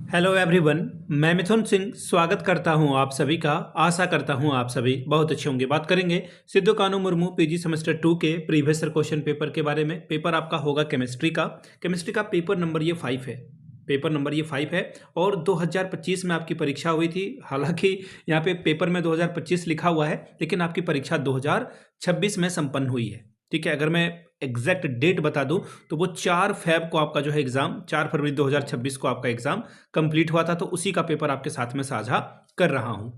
Hello everyone, मैं मिथुन सिंह स्वागत करता हूं आप सभी का। आशा करता हूं आप सभी बहुत अच्छे होंगे। बात करेंगे सिद्धू कानू मुर्मू पीजी सेमेस्टर 2 के प्रीवियस ईयर क्वेश्चन पेपर के बारे में। पेपर आपका होगा केमिस्ट्री का पेपर नंबर ये 5 है। पेपर नंबर ये 5 है और 2025 में आपकी परीक्षा हुई थी। हालांकि यहाँ पे पेपर में 2025 लिखा हुआ है, लेकिन आपकी परीक्षा 2026 में संपन्न हुई है। ठीक है, अगर मैं एग्जैक्ट डेट बता दूं तो वो 4 फेब को आपका जो है एग्जाम, 4 फरवरी 2026 को आपका एग्जाम कंप्लीट हुआ था। तो उसी का पेपर आपके साथ में साझा कर रहा हूं।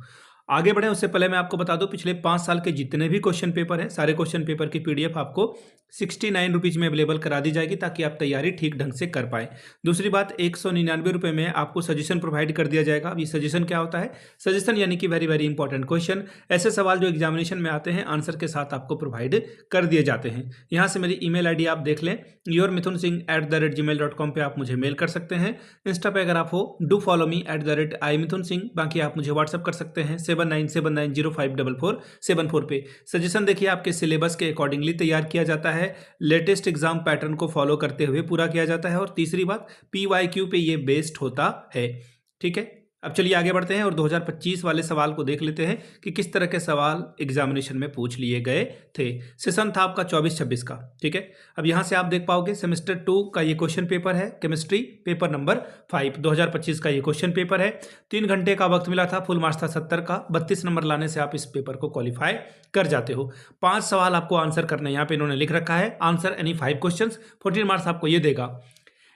आगे बढ़े उससे पहले मैं आपको बता दूं, पिछले 5 साल के जितने भी क्वेश्चन पेपर हैं, सारे क्वेश्चन पेपर की पीडीएफ आपको 69 रुपीज में अवेलेबल करा दी जाएगी, ताकि आप तैयारी ठीक ढंग से कर पाए। दूसरी बात, 199 रुपये में आपको सजेशन प्रोवाइड कर दिया जाएगा। अब ये सजेशन क्या होता है? सजेशन यानी कि वेरी वेरी इंपॉर्टेंट क्वेश्चन, ऐसे सवाल जो एग्जामिनेशन में आते हैं, आंसर के साथ आपको प्रोवाइड कर दिए जाते हैं। यहाँ से मेरी ईमेल आईडी आप देख लें, yourmithunsingh@gmail.com पे आप मुझे मेल कर सकते हैं। इंस्टा पे अगर आप हो, डू फॉलो मी @imithunsingh। बाकी आप मुझे व्हाट्सअप कर सकते हैं 7979054474 पे। सजेशन देखिए आपके सिलेबस के अकॉर्डिंगली तैयार किया जाता है, लेटेस्ट एग्जाम पैटर्न को फॉलो करते हुए पूरा किया जाता है। और तीसरी बात, PYQ पे ये बेस्ड होता है। ठीक है, अब चलिए आगे बढ़ते हैं और 2025 वाले सवाल को देख लेते हैं कि किस तरह के सवाल एग्जामिनेशन में पूछ लिए गए थे। सेशन था आपका 24-26 का। ठीक है, अब यहां से आप देख पाओगे सेमेस्टर 2 का ये क्वेश्चन पेपर है, केमिस्ट्री पेपर नंबर 5 2025 का ये क्वेश्चन पेपर है। 3 घंटे का वक्त मिला था, फुल मार्क्स था 70 का। 32 नंबर लाने से आप इस पेपर को क्वालिफाई कर जाते हो। 5 सवाल आपको आंसर करने यहाँ पे इन्होंने लिख रखा है, आंसर एनी 5 क्वेश्चन। 14 मार्क्स आपको ये देगा।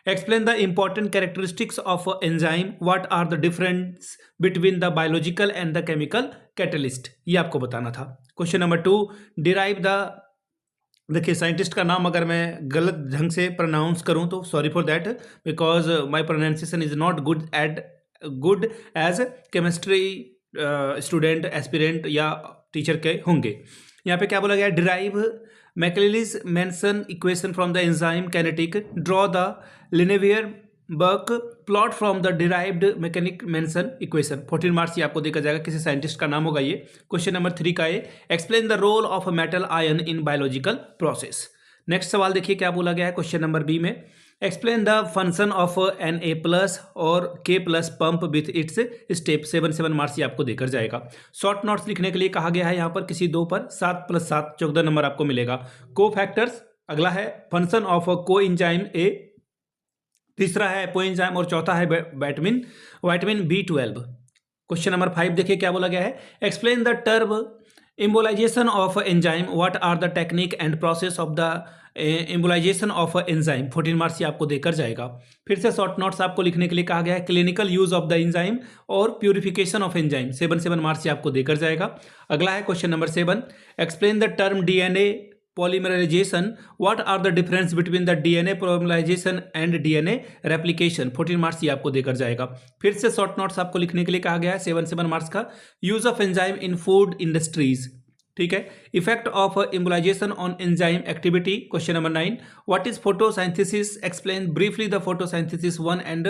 Explain the important characteristics of an enzyme. What are the difference between the biological and the chemical catalyst? ये आपको बताना था। क्वेश्चन नंबर 2, डिराइव द, देखिए साइंटिस्ट का नाम अगर मैं गलत ढंग से प्रोनाउंस करूं तो sorry for that, because my pronunciation is not good as chemistry student aspirant या टीचर के होंगे। यहाँ पे क्या बोला गया? Derive Michaelis Menten equation from the enzyme kinetic, draw the Lineweaver Burk plot from the derived मैकेनिक मेंशन इक्वेशन। 14 मार्क्स ये आपको देखा जाएगा, किसी साइंटिस्ट का नाम होगा ये। क्वेश्चन नंबर 3 का ये, explain the role of metal ion in biological process. Next सवाल देखिए क्या बोला गया है क्वेश्चन नंबर बी में, explain the function of Na+ और K+ pump with its step. 7 marks ये आपको देकर जाएगा। शॉर्ट नोट्स लिखने के लिए कहा गया है यहाँ पर किसी 2 पर 7 + 7 14 नंबर आपको मिलेगा। को फैक्टर्स, अगला है फंक्शन ऑफ को इंजाइम ए, तीसरा है पोएंजाइम और चौथा है विटामिन B12। क्वेश्चन नंबर 5 देखिए क्या बोला गया है, explain the term immobilisation of enzyme, what are the technique and process of the immobilisation of enzyme. 14 marks ये आपको देकर जाएगा। फिर से शॉर्ट नोट्स आपको लिखने के लिए कहा गया है, clinical use of the enzyme और प्यूरिफिकेशन ऑफ एंजाइम। 7 मार्क्स ये आपको देकर जाएगा। अगला है question number 7, explain the term DNA polymerization, what are the difference between the DNA polymerization and DNA replication। 14 marks ये आपको देकर जाएगा। फिर से शॉर्ट नोट्स आपको लिखने के लिए कहा गया है 7 मार्क्स का, use of enzyme in food industries. ठीक है, effect of embolisation on enzyme activity. Question number 9, what is photosynthesis, explain briefly the photosynthesis 1 and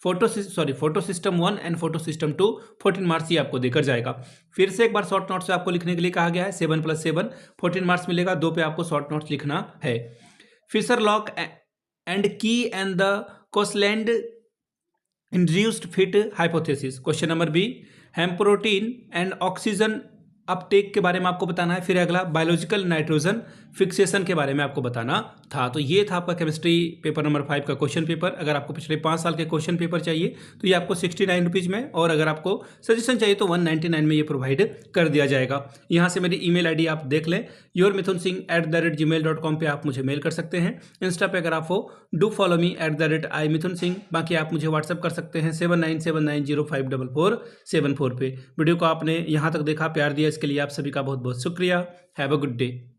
photosystem 1 and photosystem 2। 14 marks ये आपको देकर जाएगा। फिर से एक बार शॉर्ट नोट्स आपको लिखने के लिए कहा गया है, 7 + 7 14 मार्क्स मिलेगा। 2 पे आपको शॉर्ट नोट्स लिखना है। Fischer lock and key and the Koshland induced fit hypothesis. Question number B, heme protein and oxygen uptake के बारे में आपको बताना है। फिर अगला बायोलॉजिकल नाइट्रोजन फिक्सेशन के बारे में आपको बताना था। तो ये था आपका केमिस्ट्री पेपर नंबर 5 का क्वेश्चन पेपर। अगर आपको पिछले 5 साल के क्वेश्चन पेपर चाहिए तो ये आपको 69 रुपीज़ में, और अगर आपको सजेशन चाहिए तो 199 में ये प्रोवाइड कर दिया जाएगा। यहाँ से मेरी ईमेल आईडी आप देख लें, yourmithunsingh@gmail.com पे आप मुझे मेल कर सकते हैं। इंस्टा पे अगर आप हो, डू फॉलो मी @imithunsingh। बाकी आप मुझे व्हाट्सअप कर सकते हैं 7979054474 पे। वीडियो को आपने यहाँ तक देखा, प्यार दिया, इसके लिए आप सभी का बहुत बहुत शुक्रिया। Have a good day.